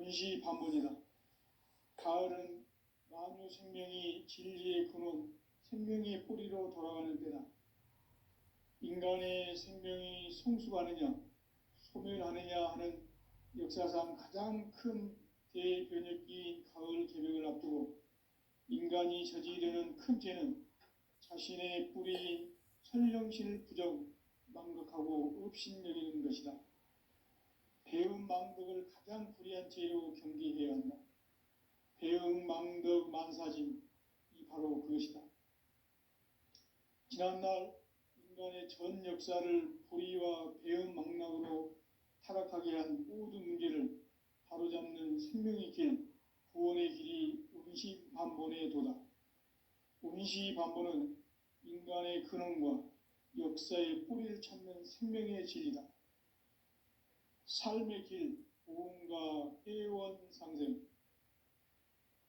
운시 반문이다. 가을은 만유 생명이 진리의 근원, 생명의 뿌리로 돌아가는 때다. 인간의 생명이 성숙하느냐, 소멸하느냐 하는 역사상 가장 큰 대변혁기인 가을 개벽을 앞두고 인간이 저지르는 큰 죄는 자신의 뿌리인 선령신을 부정, 망각하고 업신여기는 것이다. 배음 망덕을 가장 불의한 죄로 경계해야 한다. 배음 망덕 만사짐이 바로 그것이다. 지난날 인간의 전 역사를 불의와 배음 망락으로 타락하게 한 모든 문제를 바로잡는 생명의 길, 구원의 길이 운시반본의 도다. 운시반본은 인간의 근원과 역사의 뿌리를 찾는 생명의 진리다. 삶의 길, 보험과 회원 상생.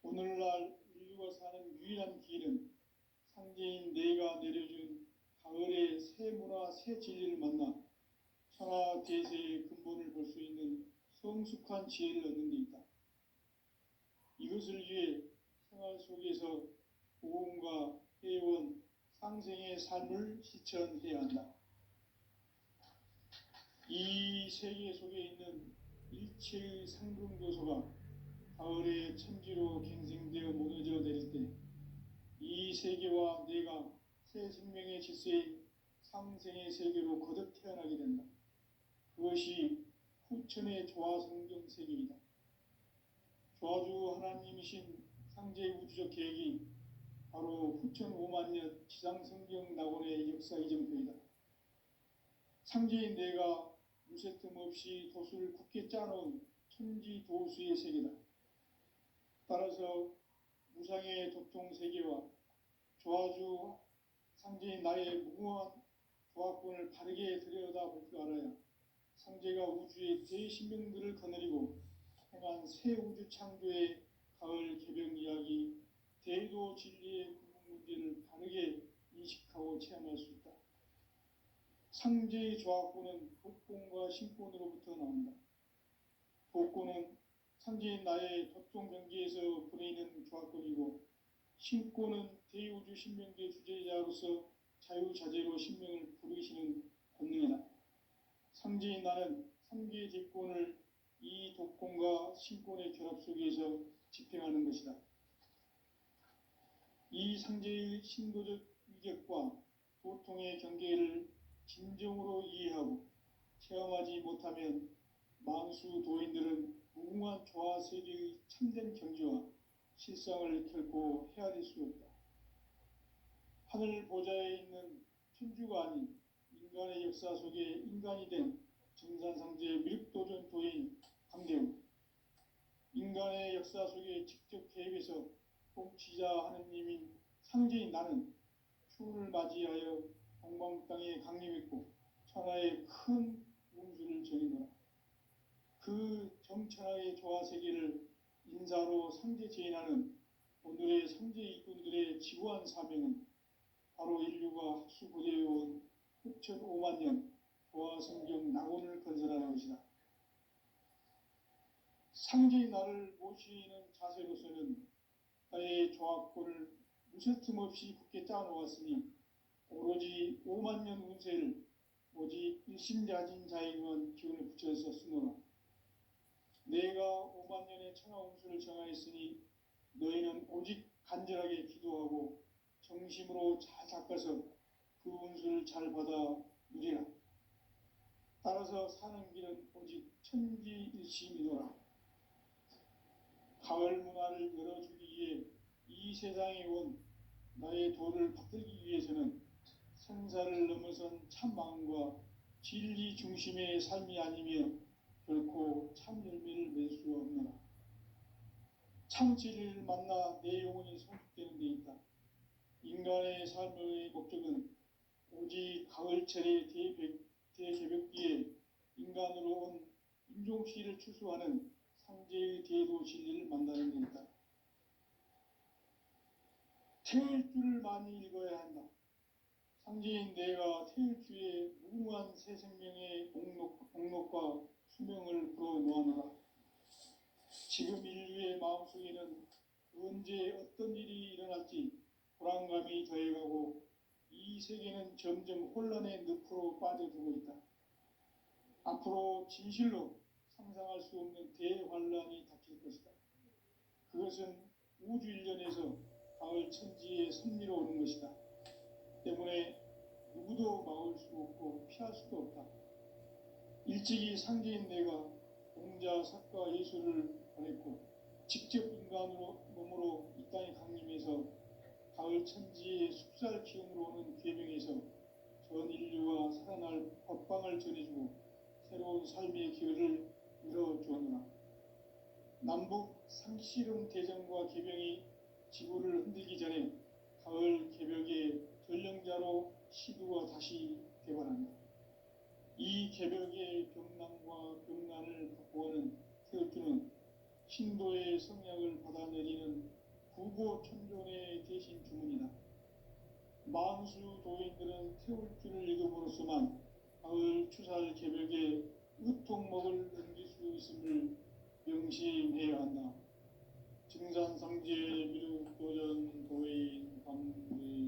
오늘날 인류가 사는 유일한 길은 상제인 내가 내려준 가을의 새 문화, 새 진리를 만나 천하 대세의 근본을 볼 수 있는 성숙한 지혜를 얻는 데 있다. 이것을 위해 생활 속에서 보험과 회원, 상생의 삶을 실천해야 한다. 이 세계 속에 있는 일체의 상금교소가 가을의 천지로 갱생되어 무너져 내릴 때 이 세계와 내가 새 생명의 질서인 상생의 세계로 거듭 태어나게 된다. 그것이 후천의 조화성경 세계이다. 조화주 하나님이신 상제의 우주적 계획이 바로 후천 5만년 지상성경 낙원의 역사 이정표이다. 상제인 내가 무쇠 틈 없이 도수를 굳게 짜놓은 천지도수의 세계다. 따라서 무상의 도통 세계와 조화주 상제인 나의 무궁한 조화권을 바르게 들여다볼 줄 알아야 상제가 우주의 대신명들을 거느리고 행한 새 우주 창조의 가을 개벽 이야기, 대도 진리의 근본 문제를 바르게 인식하고 체험할 수 있다. 상제의 조화권은 독권과 신권으로부터 나온다. 독권은 상제인 나의 도통 경계에서 보내는 조화권이고, 신권은 대우주 신명계 주제자로서 자유자재로 신명을 부르시는 권능이다. 상제인 나는 3개의 대권을 이 독권과 신권의 결합 속에서 집행하는 것이다. 이 상제의 신도적 위격과 도통의 경계를 진정으로 이해하고 체험하지 못하면 만수 도인들은 무궁한 조화세계의 참된 경지와 실상을 결코 헤아릴 수 없다. 하늘 보좌에 있는 천주가 아닌 인간의 역사 속에 인간이 된 정산상제의 미륵도전 도인 강대우, 인간의 역사 속에 직접 개입해서 통치자 하느님인 상제인 나는 추운을 맞이하여 동방 땅에 강림했고 천하의 큰 운수를 전이노라. 그 정천하의 조화세계를 인사로 상제 제인하는 오늘의 상제 일꾼들의 지구한 사명은 바로 인류가 학수고대해온 후천 5만년 조화성경 낙원을 건설하는 것이다. 상제인 나를 모시는 자세로서는 나의 조화권을 무쇠 틈 없이 굳게 짜놓았으니 오로지 5만년 운세를 오직 일심자진 자에게만 기운을 붙여서 쓰노라. 내가 5만년의 천하 운수를 정하였으니 너희는 오직 간절하게 기도하고 정심으로 잘 닦아서 그 운수를 잘 받아 누리라. 따라서 사는 길은 오직 천지일심이노라. 가을 문화를 열어주기 위해 이 세상에 온 나의 도를 받들기 위해서는 생사를 넘어선 참마음과 진리 중심의 삶이 아니면 결코 참 열매를 맺을 수 없노라. 참 진리를 만나 내 영혼이 성숙되는 데 있다. 인간의 삶의 목적은 오직 가을철의 대개벽기에 인간으로 온 임종시를 추수하는 상제의 대도 진리를 만나는 데 있다. 태일주를 많이 읽어야 한다. 상제인 내가 태일주의 무궁한 새 생명의 목록과 수명을 불어놓아노라. 지금 인류의 마음속에는 언제 어떤 일이 일어날지 불안감이 더해가고 이 세계는 점점 혼란의 늪으로 빠져들고 있다. 앞으로 진실로 상상할 수 없는 대환란이 닥칠 것이다. 그것은 우주 일련에서 가을 천지의 섭리로 오는 것이다. 때문에 누구도 막을 수 없고 피할 수도 없다. 일찍이 상제인 내가 공자, 사과, 예수를 보냈고 직접 인간으로 몸으로 이 땅에 강림해서 가을 천지의 숲살 기운으로 오는 계명에서 전 인류와 살아날 법방을 전해주고 새로운 삶의 기회를 열어주었노라. 남북 상씨름 대전과 계명이 지구를 흔들기 전에 가을 개벽의 전령자로 시두가 다시 개발한다. 이 개벽의 병남과 병난을 바꾸어는 태울주는 신도의 성약을 받아내리는 구고천존의 대신 주문이다. 만수 도인들은 태울주를 읽음으로써만 가을 추살 개벽의 의통목을 넘길 수 있음을 명심해야 한다. 증산상제 미륵도전 도인 감회군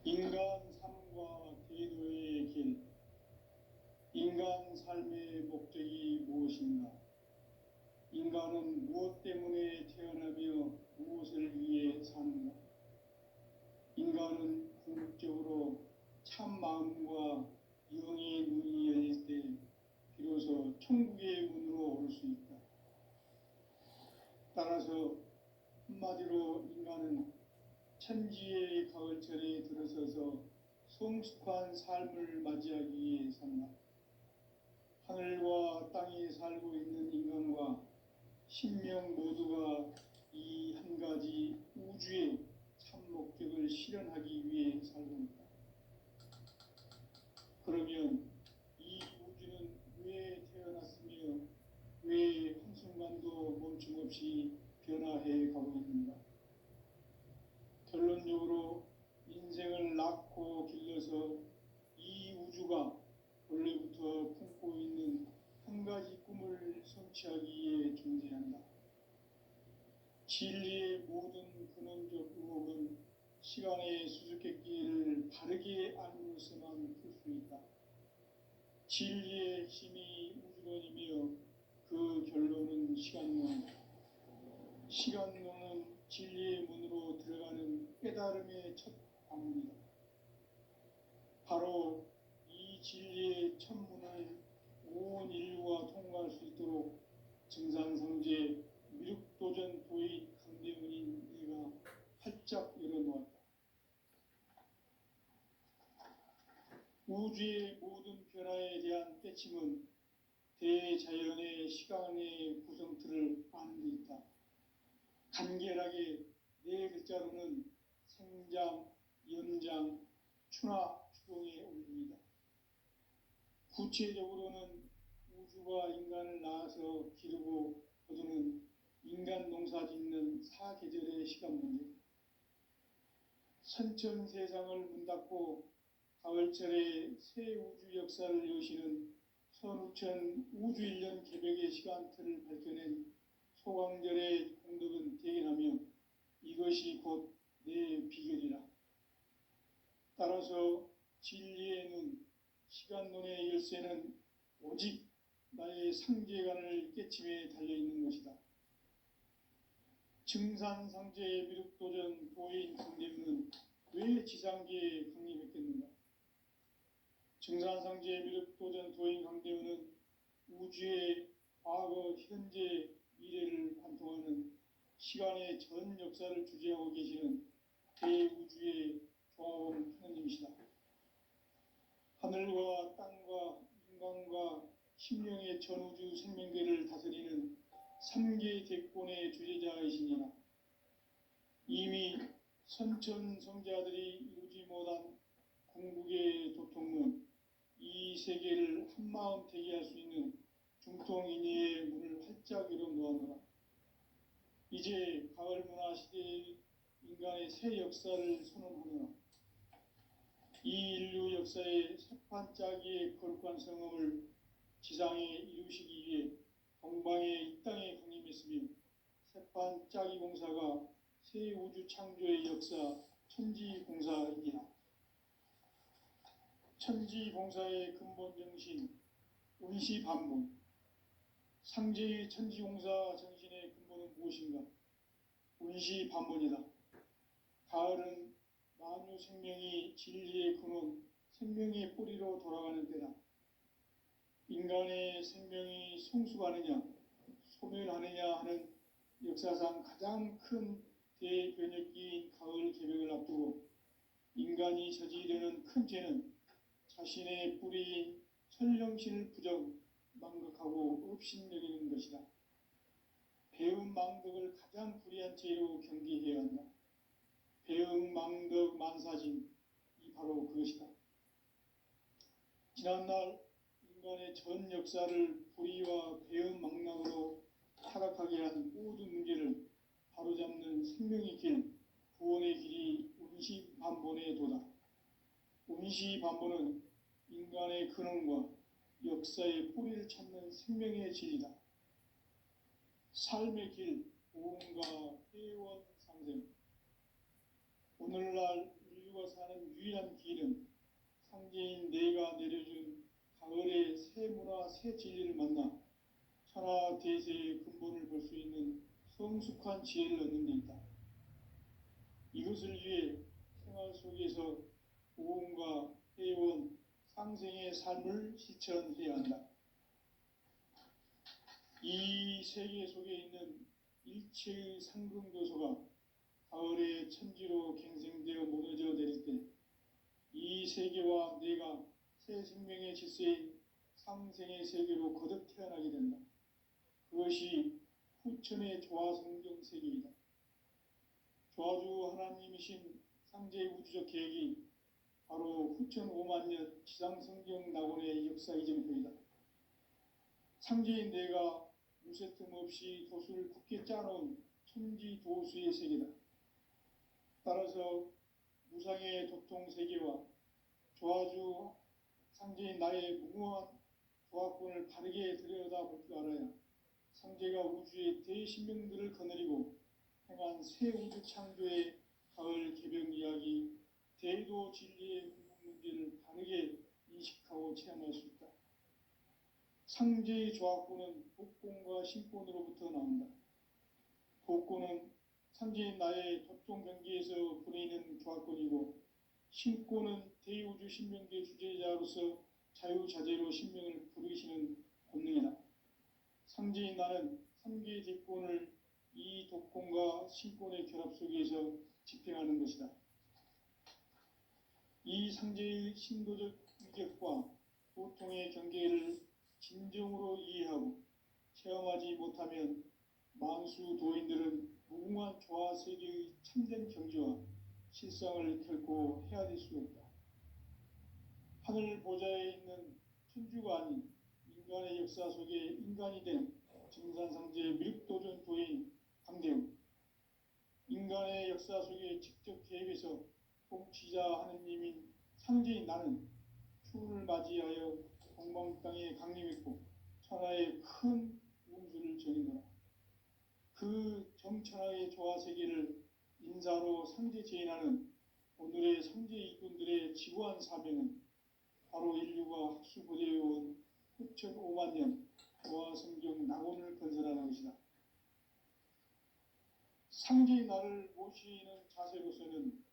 인간 삶과 대도의 길. 인간 삶의 목적이 무엇인가? 인간은 무엇 때문에 태어나며 무엇을 위해 사는가? 인간은 궁극적으로 참 마음과 영의 눈이 열릴 때 비로소 천국의 문으로 올 수 있다. 따라서 한마디로 인간은 천지의 가을철에 들어서서 성숙한 삶을 맞이하기 위해 산다. 하늘과 땅에 살고 있는 인간과 신명 모두가 이 한 가지 우주의 참 목적을 실현하기 위해 살고 있다. 그러면 이 우주는 왜 태어났으며 왜 한순간도 멈춤없이 변화해 가고 있는가? 결론적으로 인생을 낳고 길러서 이 우주가 원래부터 품고 있는 한 가지 꿈을 성취하기 위해 존재한다. 진리의 모든 근원적 의혹은 시간의 수수께끼를 바르게 알므로서만 풀 수 있다. 진리의 핵심이 우주론이며 그 결론은 시간론이다. 시간론은 진리의 문으로 들어가는 깨달음의 첫 방문이다. 바로 이 진리의 첫 문을 온 인류가 통과할 수 있도록 증산상제 미륵도전 도의 강대문인 내가 활짝 열어놓았다. 우주의 모든 변화에 대한 깨침은 대자연의 시간의 구성틀을 아는 데 있다. 간결하게 네 글자로는 생장, 연장, 추나 추동의 원리이다. 구체적으로는 우주가 인간을 낳아서 기르고 거두는 인간 농사 짓는 사계절의 시간 문제. 선천 세상을 문 닫고 가을철에 새 우주 역사를 여시는 선우천 우주일년 개벽의 시간틀을 밝혀낸 소강절의 공덕은 대견하며 이것이 곧 내 비결이라. 따라서 진리의 눈, 시간론의 열쇠는 오직 나의 상제관을 깨침에 달려있는 것이다. 증산상제의 미륵도전 도인 강대문은 왜 지상계에 강림했겠는가? 증산상제의 미륵도전 도인 강대문은 우주의 과거, 현재, 미래를 관통하는 시간의 전 역사를 주재하고 계시는 대우주의 조화원 하느님이시다. 하늘과 땅과 인간과 심령의 전우주 생명계를 다스리는 3계 대권의 주제자이시니라. 이미 선천성자들이 이루지 못한 궁극의 도통은 이 세계를 한마음 되게 할 수 있는 중통인의의 문을 활짝 열어놓았노라. 이제 가을 문화 시대의 인간의 인간의 새 역사를 선언하노라. 이 인류 역사의 새판짜기의 거룩한 성음을 지상에 이루시기 위해 동방에 이 땅에 강림했으며 새판짜기 공사가 새 우주 창조의 역사 천지공사이니라. 천지공사의 근본 정신 운시반본. 상제의 천지공사 정신의 근본은 무엇인가? 운시반본이다. 가을은 만유 생명이 진리의 근원, 생명의 뿌리로 돌아가는 때다. 인간의 생명이 성숙하느냐, 소멸하느냐 하는 역사상 가장 큰 대변혁기인 가을 개벽을 앞두고 인간이 저지르는 큰 죄는 자신의 뿌리인 천령신을 망각하고 업신여기는 것이다. 배은망덕을 가장 불의한 죄로 경계해야 한다. 배은망덕 만사진, 이 바로 그것이다. 지난날 인간의 전 역사를 불의와 배은망락으로 타락하게 한 모든 문제를 바로잡는 생명의 길, 구원의 길이 운시반본의 도다. 운시반본은 인간의 근원과 역사의 뿌리를 찾는 생명의 진리다. 삶의 길, 보험과 회원 상생. 오늘날 인류가 사는 유일한 길은 상제인 내가 내려준 가을의 새 문화, 새 진리를 만나 천하 대세의 근본을 볼 수 있는 성숙한 지혜를 얻는 데 있다. 이것을 위해 생활 속에서 보험과 회원, 상생의 삶을 실천해야 한다. 이 세계 속에 있는 일체의 상금교소가 가을의 천지로 갱생되어 무너져 내릴 때 이 세계와 내가 새 생명의 질서인 상생의 세계로 거듭 태어나게 된다. 그것이 후천의 조화성경 세계이다. 조화주 하나님이신 상제의 우주적 계획이 바로 후천 5만 년 지상성경 낙원의 역사 이정표이다. 상제인 내가 무쇠틈 없이 도수를 굳게 짜놓은 천지도수의 세계다. 따라서 무상의 도통 세계와 조화주 상제인 나의 무궁한 조화권을 바르게 들여다볼 줄 알아야 상제가 우주의 대신명들을 거느리고 행한 새 우주 창조의 가을 개벽 이야기, 대도 진리의 궁극 문제를 바르게 인식하고 체험할 수 있다. 상제의 조화권은 복권과 신권으로부터 나온다. 복권은 상제인 나의 도통 경계에서 부리는 조화권이고, 신권은 대우주 신명계 주제자로서 자유자재로 신명을 부르시는 본능이다. 상제인 나는 3개의 대권을 이 독권과 신권의 결합 속에서 집행하는 것이다. 이 상제의 신도적 위격과 도통의 경계를 진정으로 이해하고 체험하지 못하면 만수 도인들은 무궁한 조화세계의 참된 경지와 실상을 결코 헤아릴 수 없다. 하늘 보좌에 있는 천주가 아닌 인간의 역사 속에 인간이 된 정산상제의 미륵도전 도인 강대우, 인간의 역사 속에 직접 개입해서 통치자 하느님인 상제인 나는 추운을 맞이하여 동방 땅에 강림했고 천하의 큰 운수를 전인노라. 그 정천하의 조화세계를 인사로 상제제인하는 오늘의 상제 이꾼들의 지구한 사명은 바로 인류가 학수고대해온 후천 5만 년 조화성경 낙원을 건설하는 것이다. 상제의 나를 모시는 자세로서는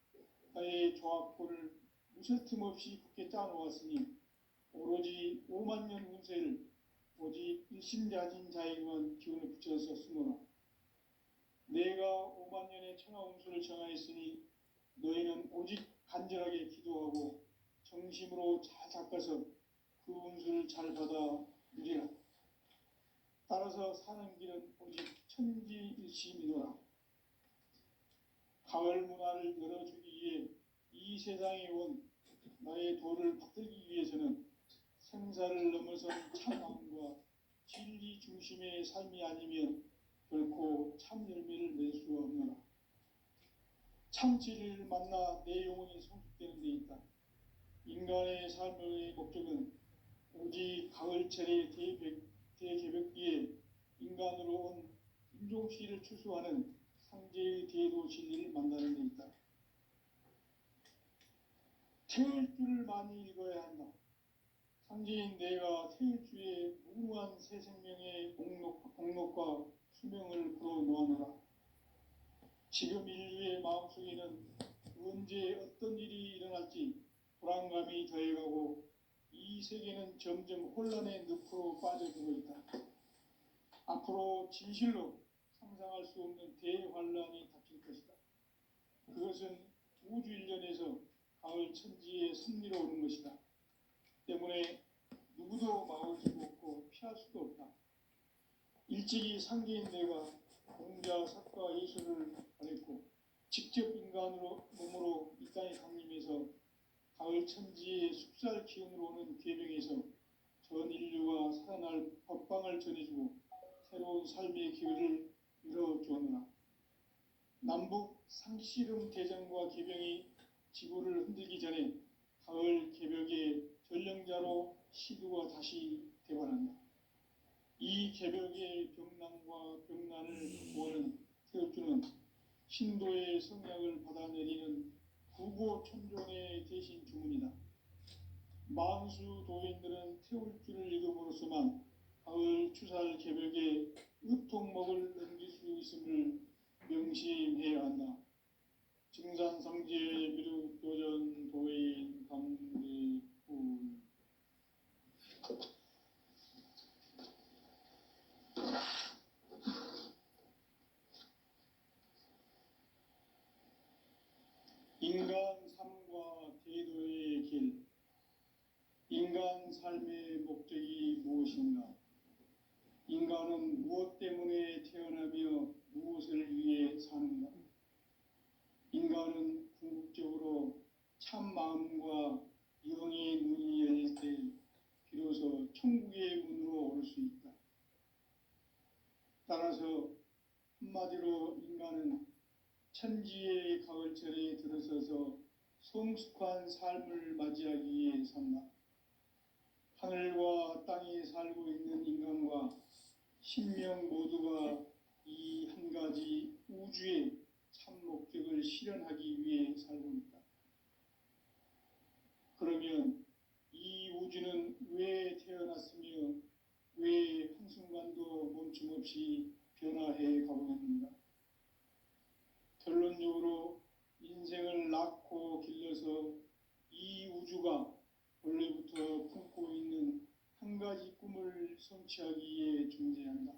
나의 조합권을 무쇠 틈 없이 굳게 짜놓았으니 오로지 5만 년 운세를 오직 일심자진 자에게만 기운을 붙여서 쓰노라. 내가 5만 년의 천하 운수를 정하였으니 너희는 오직 간절하게 기도하고 정심으로 잘 닦아서 그 운수를 잘 받아 누리라. 따라서 사는 길은 오직 천지일심이노라. 가을 문화를 열어주기 위해 이 세상에 온 나의 도를 받들기 위해서는 생사를 넘어선 참함과 진리 중심의 삶이 아니면 결코 참 열매를 맺을 수 없노라. 상치를 만나 내 영혼이 성숙되는 데 있다. 인간의 삶의 목적은 오직 가을철의 대개벽기에 인간으로 온 인종씨를 추수하는 상제의 대도 진리를 만나는 데 있다. 태울 줄을 많이 읽어야 한다. 상제인 내가 태울 주의 무궁한 새 생명의 공록과 수명을 불어놓아노라. 지금 인류의 마음속에는 언제 어떤 일이 일어날지 불안감이 더해가고 이 세계는 점점 혼란의 늪으로 빠져들고 있다. 앞으로 진실로 상상할 수 없는 대환란이 닥칠 것이다. 그것은 우주 일련에서 가을 천지의 섭리로 오는 것이다. 때문에 누구도 막을 수 없고 피할 수도 없다. 일찍이 상계인 내가 공자, 사과, 예수를 보냈고 직접 인간으로 몸으로 이 땅에 강림해서 가을 천지의 숲살 기운으로 오는 계명에서 전 인류가 살아날 법방을 전해주고 새로운 삶의 기회를 열어주었노라. 남북 상씨름 대전과 계병이 지구를 흔들기 전에 가을 개벽의 전령자로 시두가 다시 대관한다. 이 개벽의 병난과 병난을 구하는 태엽주는 신도의 성약을 받아내리는 구고천존의 대신 주문이다. 만수 도인들은 태울주를 읽음으로써만 가을 추살 개벽의 의통목을 넘길 수 있음을 명심해야 한다. 증산상제 미륵도전 도인 강대군. 인간 삶과 대도의 길. 인간 삶의 목적이 무엇인가? 인간은 무엇 때문에 태어나며 무엇을 위해 사는가? 인간은 궁극적으로 참 마음과 영의 문이 열릴 때 비로소 천국의 문으로 오를 수 있다. 따라서 한마디로 인간은 천지의 가을철에 들어서서 성숙한 삶을 맞이하기 위해 산다. 하늘과 땅에 살고 있는 인간과 신명 모두가 이 한 가지 우주의 참 목적을 실현하기 위해 살고 있다. 그러면 이 우주는 왜 태어났으며 왜 한순간도 멈춤없이 변화해 가고 있는가? 결론적으로 인생을 낳고 길러서 이 우주가 원래부터 품고 있는 한 가지 꿈을 성취하기 위해 존재한다.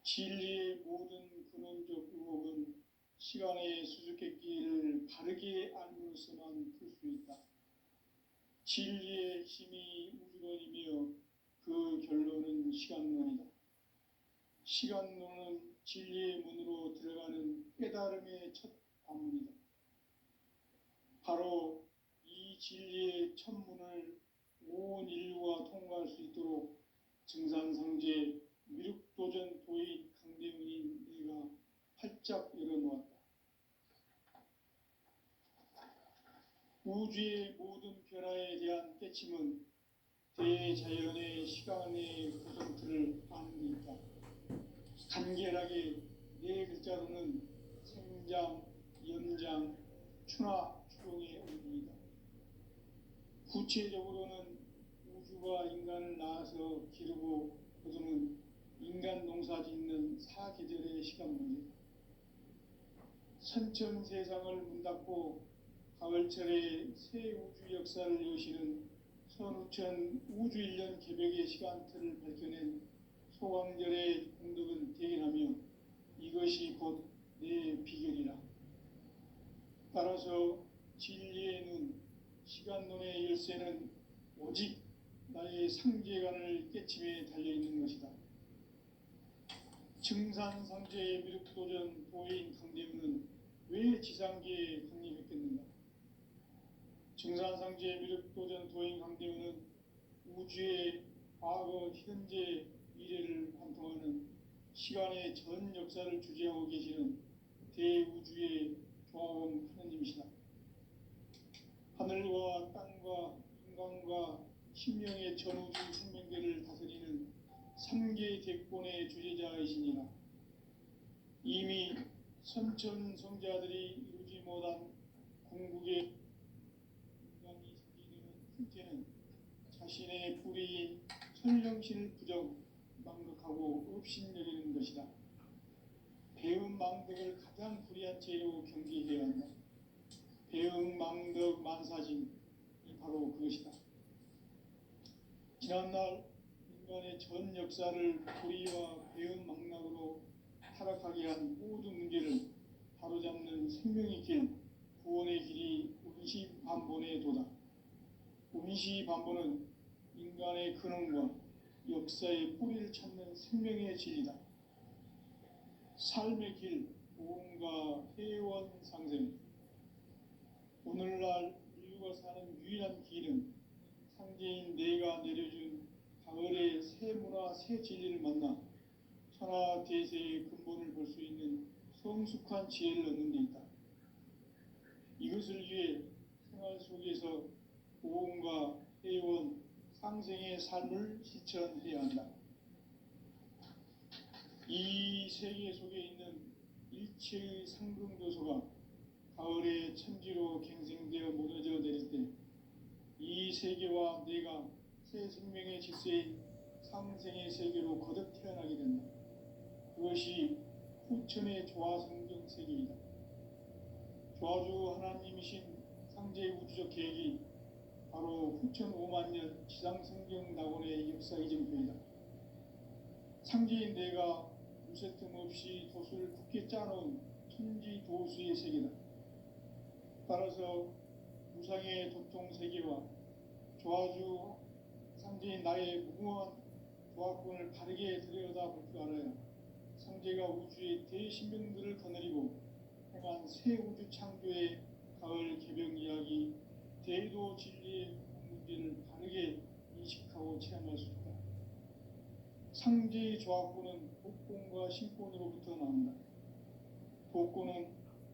진리의 모든 근원적 의혹은 시간의 수수께끼를 바르게 알므로서만 풀 수 있다. 진리의 핵심이 우주론이며 그 결론은 시간론이다. 시간론은 진리의 문으로 들어가는 깨달음의 첫 관문이다. 바로 이 진리의 첫 문을 온 인류가 통과할 수 있도록 증산상제 미륵도전 도인 강대문인 내가 활짝 열어놓았다. 우주의 모든 변화에 대한 깨침은 대자연의 시간의 구성틀을 아는 데 있다. 간결하게 네 글자로는 생장, 연장, 추나 추동의 원리이다. 구체적으로는 우주가 인간을 낳아서 기르고 거두는 인간 농사 짓는 사계절의 시간 문제다. 선천 세상을 문 닫고 가을철에 새 우주 역사를 여시는 선우천 우주일년 개벽의 시간틀을 밝혀낸 소강절의 공덕은 대견하며 이것이 곧 내 비결이라. 따라서 진리의 눈, 시간론의 열쇠는 오직 나의 상제관을 깨침에 달려있는 것이다. 증산상제의 미륵도전 도인 강대문은 왜 지상계에 강림했겠는가? 증산상제 미륵도전 도인 강대문은 우주의 과거, 현재, 미래를 관통하는 시간의 전 역사를 주재하고 계시는 대우주의 제권의 주제자이시니라. 이미 선천성자들이 이루지 못한 궁극의 인간이 생기는 형태는 자신의 뿌리인 천령신을 망각하고 업신여기는 것이다. 배은망덕을 가장 불의한 죄로 경계해야 한다. 배은망덕 만사진이 바로 그것이다. 지난날 인간의 전 역사를 불의와 배은망락으로 타락하게 한 모든 문제를 바로잡는 생명의 길, 구원의 길이 운시반본의 도다. 운시반본은 인간의 근원과 역사의 뿌리를 찾는 생명의 진리다. 삶의 길, 보험과 회원 상생. 오늘날 인류가 사는 유일한 길은 상제인 내가 내려준 가을의 새 문화, 새 진리를 만나 천하 대세의 근본을 볼 수 있는 성숙한 지혜를 얻는 데 있다. 이것을 위해 생활 속에서 보험과 회원, 상생의 삶을 실천해야 한다. 이 세계 속에 있는 일체의 상승조소가 가을의 천지로 갱생되어 무너져 내릴 때 이 세계와 내가 새 생명의 질서인 상생의 세계로 거듭 태어나게 된다. 그것이 후천의 조화성경 세계이다. 조화주 하나님이신 상제의 우주적 계획이 바로 후천 5만 년 지상성경 낙원의 역사 이정표이다. 상제인 내가 무쇠 틈 없이 도수를 굳게 짜놓은 천지 도수의 세계다. 따라서 무상의 도통 세계와 조화주 상제인 나의 무궁한 조화권을 바르게 들여다볼 줄 알아야 상제가 우주의 대신명들을 거느리고 행한 새 우주 창조의 가을 개병 이야기, 대도 진리의 문제를 바르게 인식하고 체험할 수 있다. 상제의 조화권은 복권과 신권으로부터 나온다. 복권은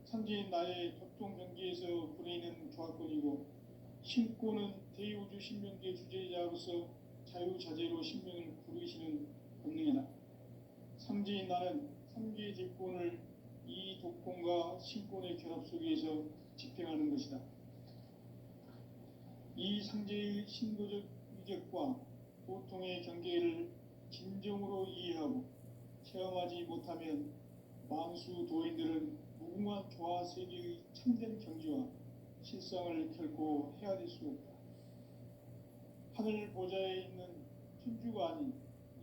상제인 나의 도통 경계에서 부리는 조화권이고, 신권은 대우주 신명계 주제자로서 자유자재로 신명을 부르시는 권능이다. 상제인 나는 상계의 제권을 이 독권과 신권의 결합 속에서 집행하는 것이다. 이 상제의 신도적 위격과 보통의 경계를 진정으로 이해하고 체험하지 못하면 만수 도인들은 무궁한 조화 세계의 참된 경지와 실상을 결코 헤아릴 수 없다. 하늘 보좌에 있는 천주가 아닌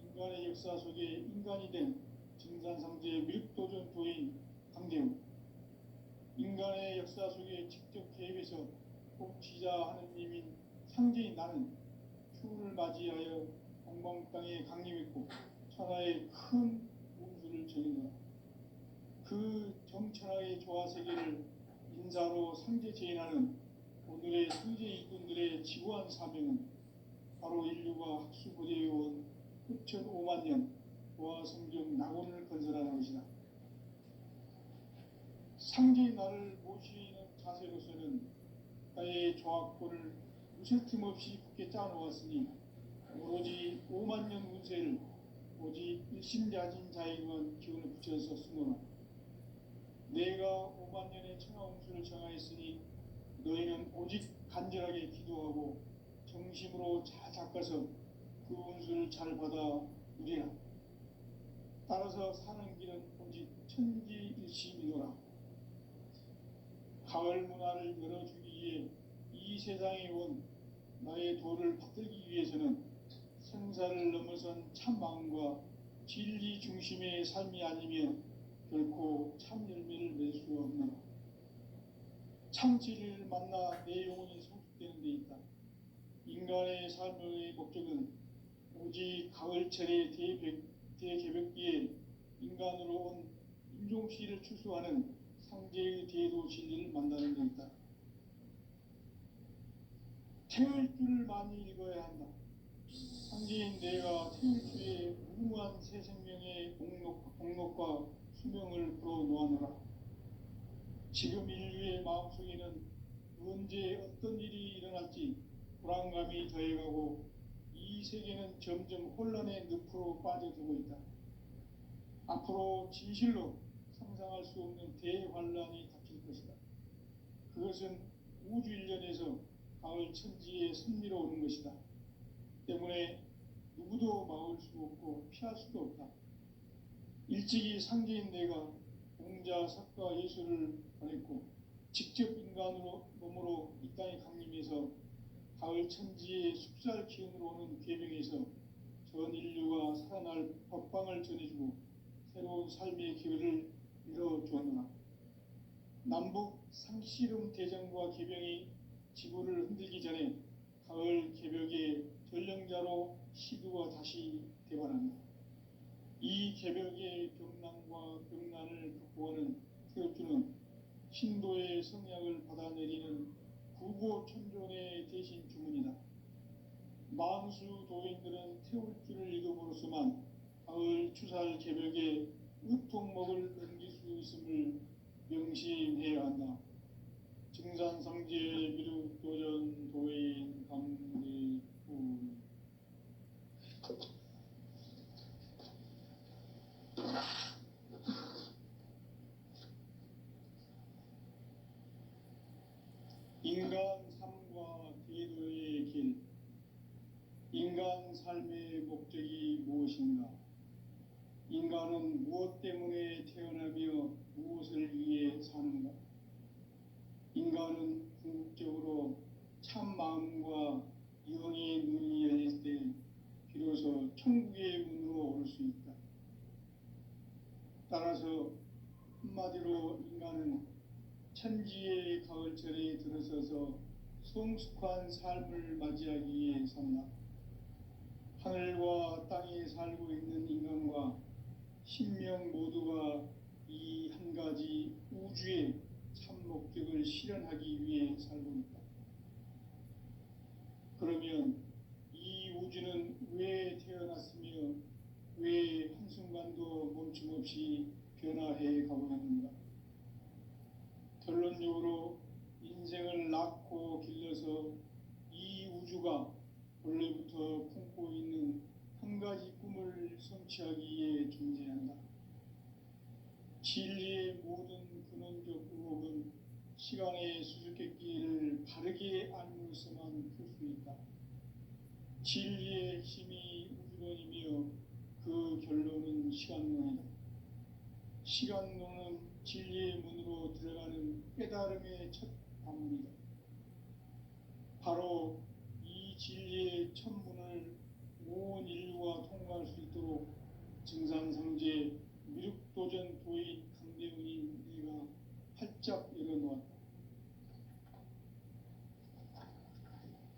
인간의 역사 속에 인간이 된 증산상제 밀도전 도인 강대우, 인간의 역사 속에 직접 개입해서 통치자 하느님인 상제인 나는 추후를 맞이하여 동방 땅에 강림했고 천하의 큰 운수를 전인다. 그 정천하의 조화 세계를 인사로 상제 제인하는 오늘의 상제 일꾼들의 지구한 사명은 바로 인류가 학수부대에 온 후천 5만 년 조화 성경 낙원을 건설하는 것이다. 상제의 나를 모시는 자세로서는 나의 조화권을 무쇠틈 없이 굳게 짜놓았으니 오로지 5만 년 운세를 오직 일심자진 자에게만 기운을 붙여서 쓰노라. 내가 5만 년의 천하 운수를 정하였으니 너희는 오직 간절하게 기도하고 정심으로 잘 닦아서 그 운수를 잘 받아 누리라. 따라서 사는 길은 오직 천지일심이노라. 가을 문화를 열어주기 위해 이 세상에 온 나의 도를 받들기 위해서는 생사를 넘어선 참 마음과 진리 중심의 삶이 아니면 결코 참 열매를 맺을 수 없노라. 참 진리를 만나 내 영혼이 성숙되는 데 있다. 인간의 삶의 목적은 오직 가을철의 대개벽기에 인간으로 온 인종시를 추수하는 상제의 대도 진리를 만나는 데 있다. 태울 줄을 많이 읽어야 한다. 상제인 내가 태울 주의 무궁한 새 생명의 목록과 수명을 불어놓아노라. 지금 인류의 마음속에는 언제 어떤 일이 일어날지 불안감이 더해가고 이 세계는 점점 혼란의 늪으로 빠져들고 있다. 앞으로 진실로 상상할 수 없는 대환란이 닥칠 것이다. 그것은 우주 일련에서 가을 천지의 섭리로 오는 것이다. 때문에 누구도 막을 수 없고 피할 수도 없다. 일찍이 상제인 내가 공자, 석가, 예수를 보냈고 직접 인간으로 몸으로 이 땅에 강림해서 가을 천지의 숲살 기운으로 오는 계명에서 전 인류가 살아날 법방을 전해주고 새로운 삶의 기회를 열어주었노라. 남북 상씨름 대전과 계병이 지구를 흔들기 전에 가을 개벽의 전령자로 시두가 다시 대관합니다. 이 개벽의 병난과 병난을 극복하는 태엽주는 신도의 성약을 받아내리는 구고천존의 대신 주문이다. 만수 도인들은 태울주를 읽음으로써만 가을 추살 개벽의 의통목을 넘길 수 있음을 명심해야 한다. 증산상제 미륵도전 도인 감리구 인간 삶과 기도의 길. 인간 삶의 목적이 무엇인가? 인간은 무엇 때문에 태어나며 무엇을 위해 사는가? 인간은 궁극적으로 참 마음과 영의 눈이 열릴 때 비로소 천국의 문으로 올 수 있다. 따라서 한마디로 인간은 천지의 가을철에 들어서서 성숙한 삶을 맞이하기 위해 산다. 하늘과 땅에 살고 있는 인간과 신명 모두가 이 한 가지 우주의 참 목적을 실현하기 위해 살고 있다. 그러면 이 우주는 왜 태어났으며 왜 한순간도 멈춤없이 변화해 가고 있는가? 결론적으로 인생을 낳고 길러서 이 우주가 원래부터 품고 있는 한 가지 꿈을 성취하기 위해 존재한다. 진리의 모든 근원적 의혹은 시간의 수수께끼를 바르게 알므로서만 풀 수 있다. 진리의 힘이 우주론이며 그 결론은 시간론이다. 시간론은 진리의 문으로 들어가는 깨달음의 첫 관문이다. 바로 이 진리의 첫 문을 온 인류가 통과할 수 있도록 증산상제 미륵도전 도인 강대훈이 내가 활짝 열어놓았다.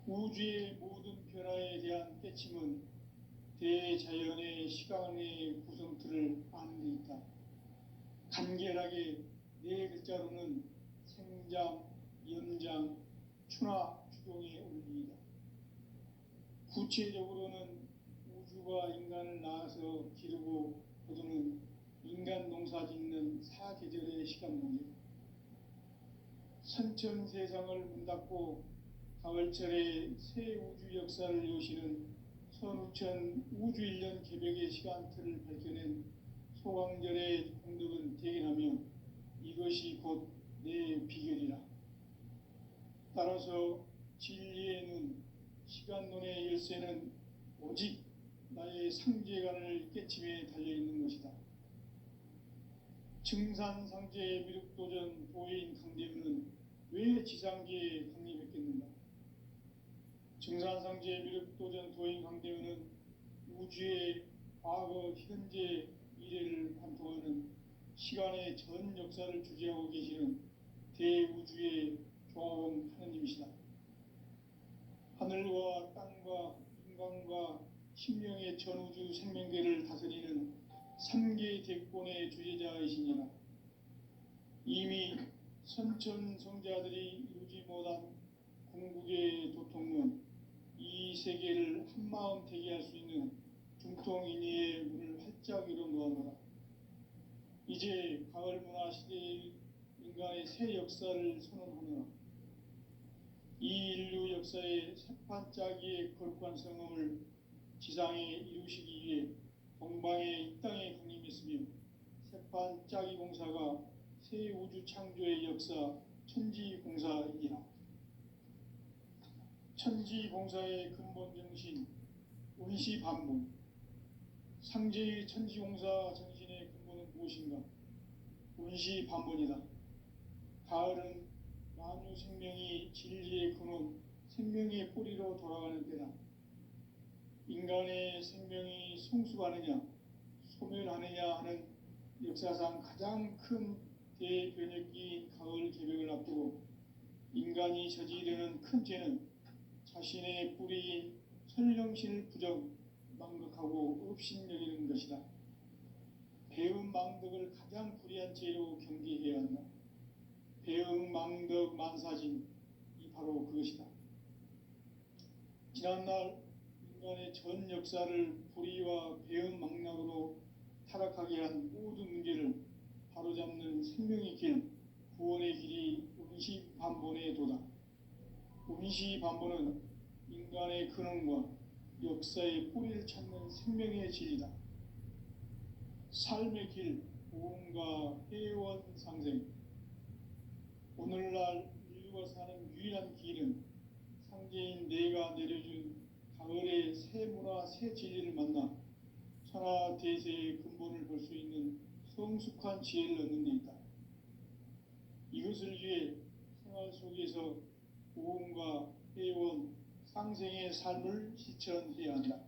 우주의 모든 변화에 대한 깨침은 대자연의 시간의 구성틀을 아는 데 있다. 간결하게 네 글자로는 생장, 연장, 추나 추동의 원리이다. 구체적으로는 우주가 인간을 낳아서 기르고 거두는 인간 농사 짓는 사계절의 시간론이다. 선천세상을 문닫고 가을철에 새 우주 역사를 여시는 선우천 우주일년 개벽의 시간틀을 밝혀낸 소강절의 공덕은 대견하며 이것이 곧 내 비결이라. 따라서 진리의 눈, 시간론의 열쇠는 오직 나의 상제관을 깨침에 달려있는 것이다. 증산상제의 미륵도전 도인 강대훈은 왜 지상계에 강림했겠는가? 증산상제의 미륵도전 도인 강대훈은 우주의 과거, 현재, 미래를 관통하는 시간의 전 역사를 주재하고 계시는 대우주의 조화원 하느님이시다. 하늘과 땅과 인간과 신명의 전우주 생명계를 다스리는 3개 대권의 주제자이시니라. 이미 선천성자들이 이루지 못한 궁극의 도통론, 이 세계를 한마음 되게 할 수 있는 중통인의의 문을 활짝 열어놓아노라. 이제 가을 문화 시대의 인간의 새 역사를 선언하노라. 이 인류 역사의 새판짜기의 거룩한 성음을 지상에 이루시기 위해 동방에 이 땅에 군림했으며 세판 짜기 공사가 새 우주 창조의 역사 천지공사이니라. 천지공사의 근본 정신 운시반본. 상제의 천지공사 정신의 근본은 무엇인가? 운시반본이다. 가을은 만유 생명이 진리의 근원, 생명의 뿌리로 돌아가는 때다. 인간의 생명이 성숙하느냐, 소멸하느냐 하는 역사상 가장 큰 대변혁기인 가을 개벽을 앞두고 인간이 저지르는 큰 죄는 자신의 뿌리인 설령신을 부정, 망극하고 업신여기는 것이다. 배음 망덕을 가장 불의한 죄로 경계해야 한다. 배음 망덕 만사진이 바로 그것이다. 지난날 인간의 전 역사를 불의와 배음 망락으로 타락하게 한 모든 문제를 바로잡는 생명의 길, 구원의 길이 운시반본의 도다. 운시반본은 인간의 근원과 역사의 뿌리를 찾는 생명의 진리다. 삶의 길, 보험과 회원 상생. 오늘날 인류가 사는 유일한 길은 상제인 내가 내려준 가을의 새 문화, 새 진리를 만나 천하 대세의 근본을 볼 수 있는 성숙한 지혜를 얻는 데 있다. 이것을 위해 생활 속에서 보험과 회원, 상생의 삶을 실천해야 한다.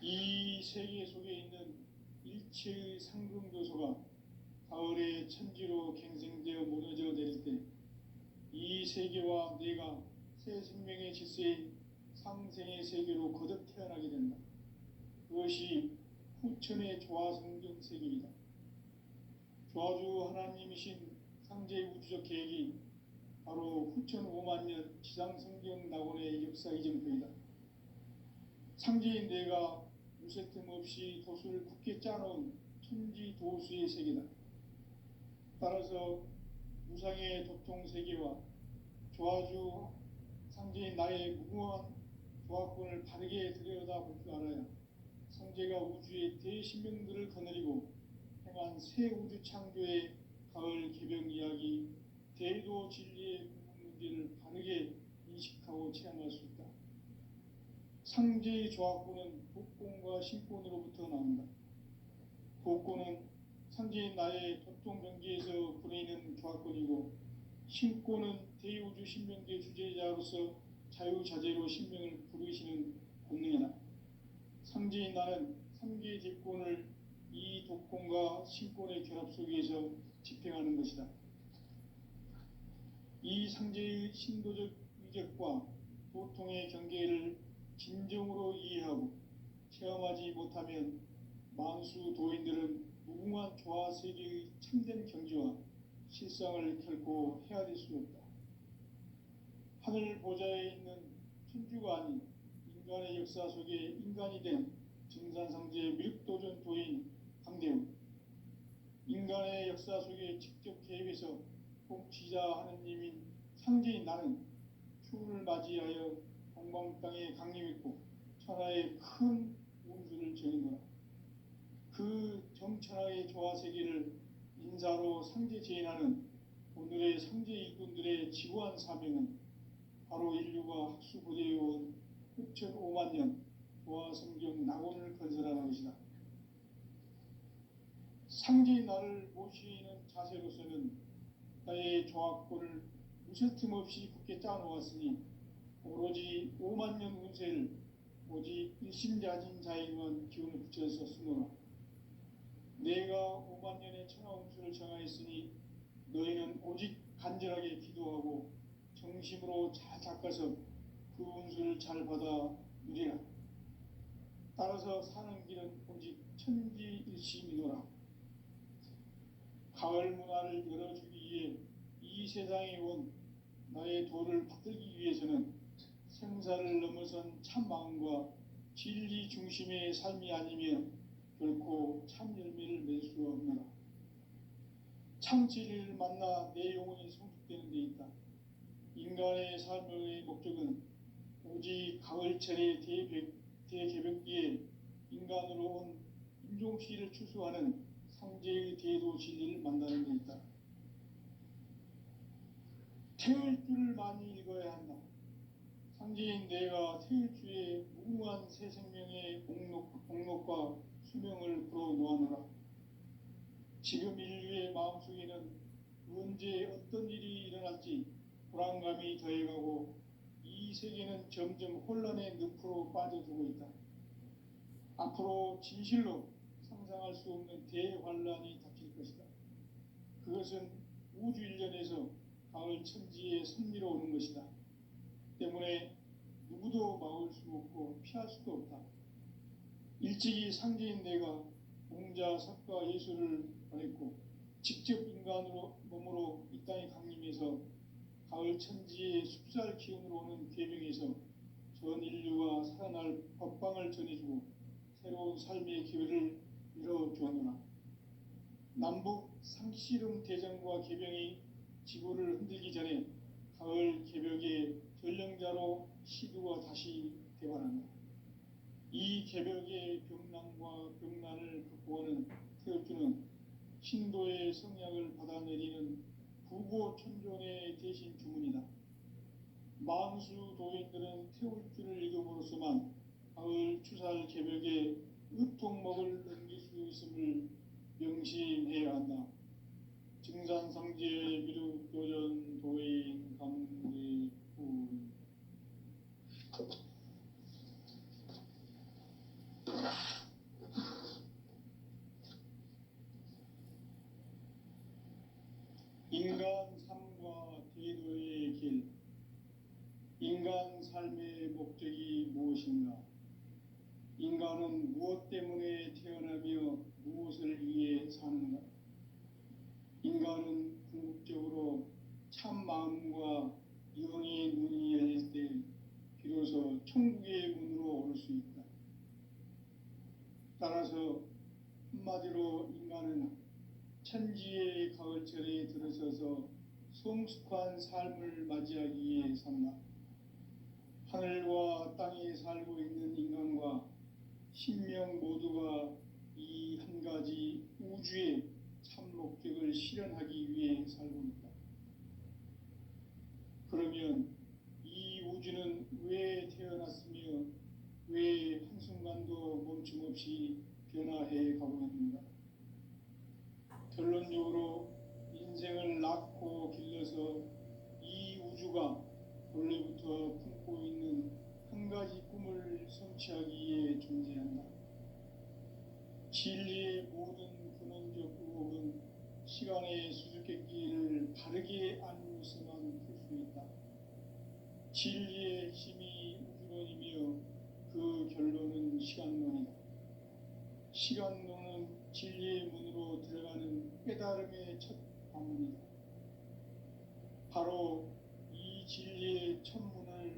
이 세계 속에 있는 일체의 상승교소가 가을의 천지로 갱생되어 무너져 내릴 때 이 세계와 내가 새 생명의 질서인 상생의 세계로 거듭 태어나게 된다. 그것이 후천의 조화성경 세계이다. 조화주 하나님이신 상제의 우주적 계획이 바로 후천 5만 년 지상성경 낙원의 역사 이정표이다. 상제인 내가 무쇠틈 없이 도수를 굳게 짜놓은 천지 도수의 세계다. 따라서 무상의 도통 세계와 조화주 상제인 나의 무궁한 조화권을 바르게 들여다볼 줄 알아야 상제가 우주의 대신명들을 거느리고 행한 새 우주 창조의 가을 개벽 이야기, 대도 진리의 문제를 바르게 인식하고 체험할 수 있다. 상제의 조화권은 복권과 신권으로부터 나온다. 복권은 상제인 나의 도통 경계에서 보내는 조화권이고, 신권은 대우주 신명계 주제자로서 자유자재로 신명을 부르시는 본능이다. 상제인 나는 3개의 대권을 이 독권과 신권의 결합 속에서 집행하는 것이다. 이 상제의 신도적 위격과 도통의 경계를 진정으로 이해하고 체험하지 못하면 만수 도인들은 무궁한 조화 세계의 참된 경지와 실상을 결코 헤아릴 수 없다. 하늘 보좌에 있는 천주가 아닌 인간의 역사 속에 인간이 된 증산상제 밀도전 도인 강대훈, 인간의 역사 속에 직접 개입해서 통치자 하느님인 상제인 나는 추운을 맞이하여 동방 땅에 강림했고 천하의 큰 운수를 정인노라. 그 정천하의 조화세계를 인사로 상제 제인하는 오늘의 상제 일꾼들의 지구한 사명은 바로 인류가 학수고대해온 후천 5만 년 조화성경 낙원을 건설하는 것이다. 상제인 나를 모시는 자세로서는 나의 조화권을 무쇠틈 없이 굳게 짜놓았으니 오로지 5만 년 운세를 오직 일심자진 자에게만 기운을 붙여서 쓰노라. 내가 5만 년의 천하 운수를 정하였으니 너희는 오직 간절하게 기도하고 정심으로 잘 닦아서 그 운수를 잘 받아 누리라. 따라서 사는 길은 오직 천지일심이노라. 가을 문화를 열어주기 위해 이 세상에 온 나의 도를 받들기 위해서는 생사를 넘어선 참 마음과 진리 중심의 삶이 아니면 결코 참 열매를 맺을 수 없노라. 참 진리를 만나 내 영혼이 성숙되는 데 있다. 인간의 삶의 목적은 오직 가을철의 대개벽기에 인간으로 온 인종시를 추수하는 상제의 대도 진리를 만나는 데 있다. 태을 줄을 많이 읽어야 한다. 상제인 내가 태을 주에 무궁한 새 생명의 목록과 수명을 불어놓아노라. 지금 인류의 마음속에는 언제 어떤 일이 일어날지 불안감이 더해가고 이 세계는 점점 혼란의 늪으로 빠져들고 있다. 앞으로 진실로 상상할 수 없는 대환란이 닥칠 것이다. 그것은 우주 일련에서 가을 천지의 섭리로 오는 것이다. 때문에 누구도 막을 수 없고 피할 수도 없다. 일찍이 상제인 내가 공자, 석가, 예수를 보냈고 직접 인간으로 몸으로 이 땅에 강림해서 가을 천지의 숲살 기운으로 오는 계명에서 전 인류가 살아날 법방을 전해주고 새로운 삶의 기회를 열어주었노라. 남북 상씨름 대전과 개병이 지구를 흔들기 전에 가을 개벽의 전령자로 시두가 다시 대관한다. 이 개벽의 병난과 병난을 극복하는 태엽주는 신도의 성약을 받아내리는 부고천존의 대신 주문이다. 만수 도인들은 태울주를 읽음으로써만 가을 추살 개벽의 으통목을 넘길 수 있음을 명심해야 한다. 증산상제 미륵교전 도인 강제훈. 인간 삶과 대도의 길. 인간 삶의 목적이 무엇인가? 인간은 무엇 때문에 태어나며 무엇을 위해 사는가? 인간은 궁극적으로 참 마음과 영의 눈이 열릴 때 비로소 천국의 문으로 오를 수 있다. 따라서 한마디로 인간은 천지의 가을철에 들어서서 성숙한 삶을 맞이하기 위해 산다. 하늘과 땅에 살고 있는 인간과 신명 모두가 이 한 가지 우주의 참 목적을 실현하기 위해 살고 있다. 그러면 이 우주는 왜 태어났으며 왜 한순간도 멈춤없이 변화해 가고 있는가? 결론적으로 인생을 낳고 길러서 이 우주가 원래부터 품고 있는 한 가지 꿈을 성취하기 위해 존재한다. 진리의 모든 근원적 의혹은 시간의 수수께끼를 바르게 알고서만 풀 수 있다. 진리의 힘이 우주론이며 그 결론은 시간론이다. 시간론은 진리의 문으로 들어가는 깨달음의 첫 방문이다. 바로 이 진리의 첫 문을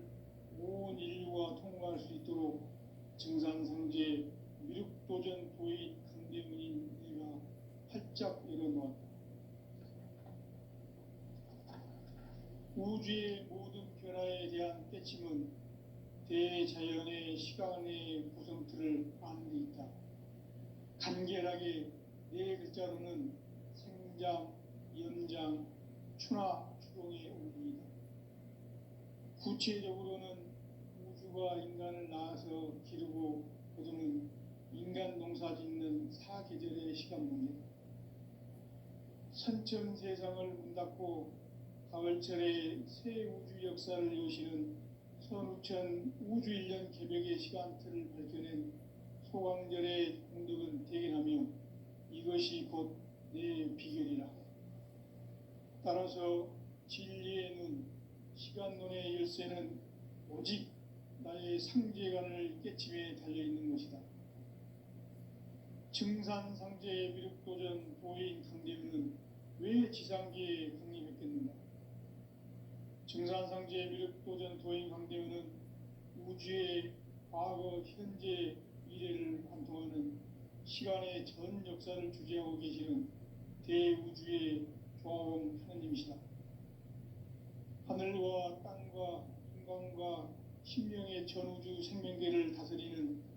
온 인류가 통과할 수 있도록 증산상제 미륵도전 도인 강대문인 내가 활짝 열어놓았다. 우주의 모든 변화에 대한 깨침은 대자연의 시간의 구성틀을 아는 데 있다. 간결하게 네 글자로는 생장, 연장, 추나 추동의 온리이다. 구체적으로는 우주가 인간을 낳아서 기르고 거두는 인간 농사 짓는 사계절의 시간 문제다. 선천 세상을 문 닫고 가을철에 새 우주 역사를 여시는 선우천 우주 일년 개벽의 시간틀을 밝혀낸 소강절의 공덕은 대견하며 이것이 곧 내 비결이라. 따라서 진리의 눈, 시간론의 열쇠는 오직 나의 상제관을 깨침에 달려있는 것이다. 증산상제의 미륵도전 도인 강대문은 왜 지상계에 강림했겠는가? 증산상제의 미륵도전 도인 강대문은 우주의 과거, 현재, 미래를 관통하는 시간의 전 역사를 주재하고 계시는 대우주의 조화원 하느님이시다. 하늘과 땅과 인간과 신명의 전우주 생명계를 다스리는